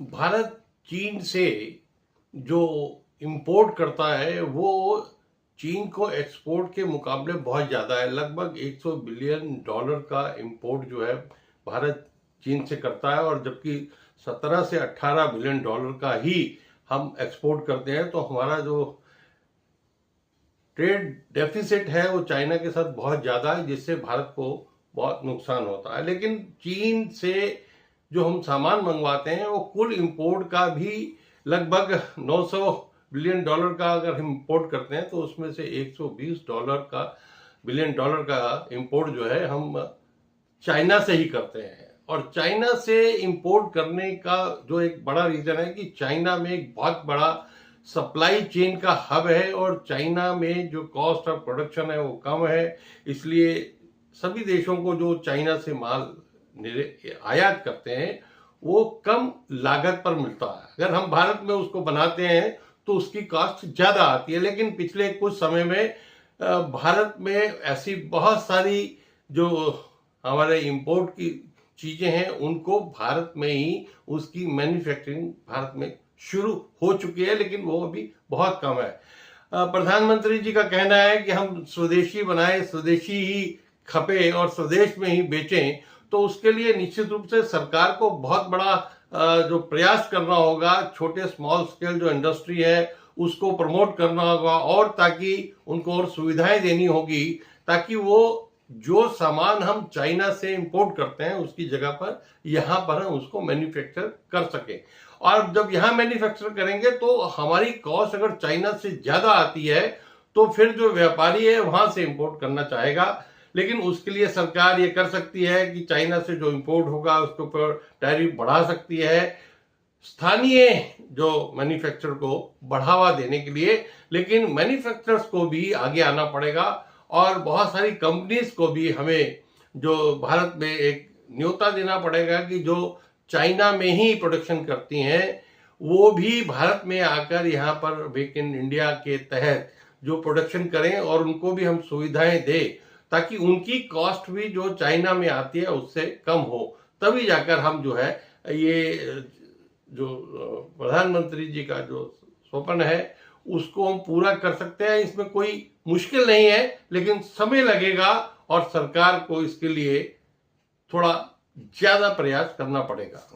भारत चीन से जो इंपोर्ट करता है वो चीन को एक्सपोर्ट के मुकाबले बहुत ज़्यादा है। लगभग 100 बिलियन डॉलर का इंपोर्ट जो है भारत चीन से करता है, और जबकि 17 से 18 बिलियन डॉलर का ही हम एक्सपोर्ट करते हैं। तो हमारा जो ट्रेड डेफिसिट है वो चाइना के साथ बहुत ज़्यादा है, जिससे भारत को बहुत नुकसान होता है। लेकिन चीन से जो हम सामान मंगवाते हैं वो कुल इंपोर्ट का भी लगभग 900 बिलियन डॉलर का अगर हम इंपोर्ट करते हैं, तो उसमें से 120 बिलियन डॉलर का इंपोर्ट जो है हम चाइना से ही करते हैं। और चाइना से इंपोर्ट करने का जो एक बड़ा रीजन है कि चाइना में एक बहुत बड़ा सप्लाई चेन का हब है, और चाइना में जो कॉस्ट ऑफ प्रोडक्शन है वो कम है। इसलिए सभी देशों को जो चाइना से माल आयात करते हैं वो कम लागत पर मिलता है। अगर हम भारत में उसको बनाते हैं तो उसकी कॉस्ट ज्यादा आती है। लेकिन पिछले कुछ समय में भारत में ऐसी बहुत सारी जो हमारे इंपोर्ट की चीजें हैं उनको भारत में ही उसकी मैन्युफैक्चरिंग भारत में शुरू हो चुकी है, लेकिन वो अभी बहुत कम है। प्रधानमंत्री जी का कहना है कि हम स्वदेशी बनाए, स्वदेशी ही खपे और स्वदेश में ही बेचें। तो उसके लिए निश्चित रूप से सरकार को बहुत बड़ा जो प्रयास करना होगा। छोटे स्मॉल स्केल जो इंडस्ट्री है उसको प्रमोट करना होगा, और ताकि उनको और सुविधाएं देनी होगी, ताकि वो जो सामान हम चाइना से इंपोर्ट करते हैं उसकी जगह पर यहाँ पर हम उसको मैन्युफैक्चर कर सके। और जब यहाँ मैन्युफैक्चर करेंगे तो हमारी कॉस्ट अगर चाइना से ज्यादा आती है तो फिर जो व्यापारी है वहां से इंपोर्ट करना चाहेगा। लेकिन उसके लिए सरकार ये कर सकती है कि चाइना से जो इंपोर्ट होगा उसके ऊपर टैरिफ बढ़ा सकती है, स्थानीय जो मैन्युफैक्चर को बढ़ावा देने के लिए। लेकिन मैन्युफैक्चरर्स को भी आगे आना पड़ेगा, और बहुत सारी कंपनीज को भी हमें जो भारत में एक न्योता देना पड़ेगा कि जो चाइना में ही प्रोडक्शन करती हैं वो भी भारत में आकर यहाँ पर मेक इन इंडिया के तहत जो प्रोडक्शन करें, और उनको भी हम सुविधाएं दें ताकि उनकी कॉस्ट भी जो चाइना में आती है उससे कम हो। तभी जाकर हम जो है ये जो प्रधानमंत्री जी का जो स्वप्न है उसको हम पूरा कर सकते हैं। इसमें कोई मुश्किल नहीं है, लेकिन समय लगेगा और सरकार को इसके लिए थोड़ा ज्यादा प्रयास करना पड़ेगा।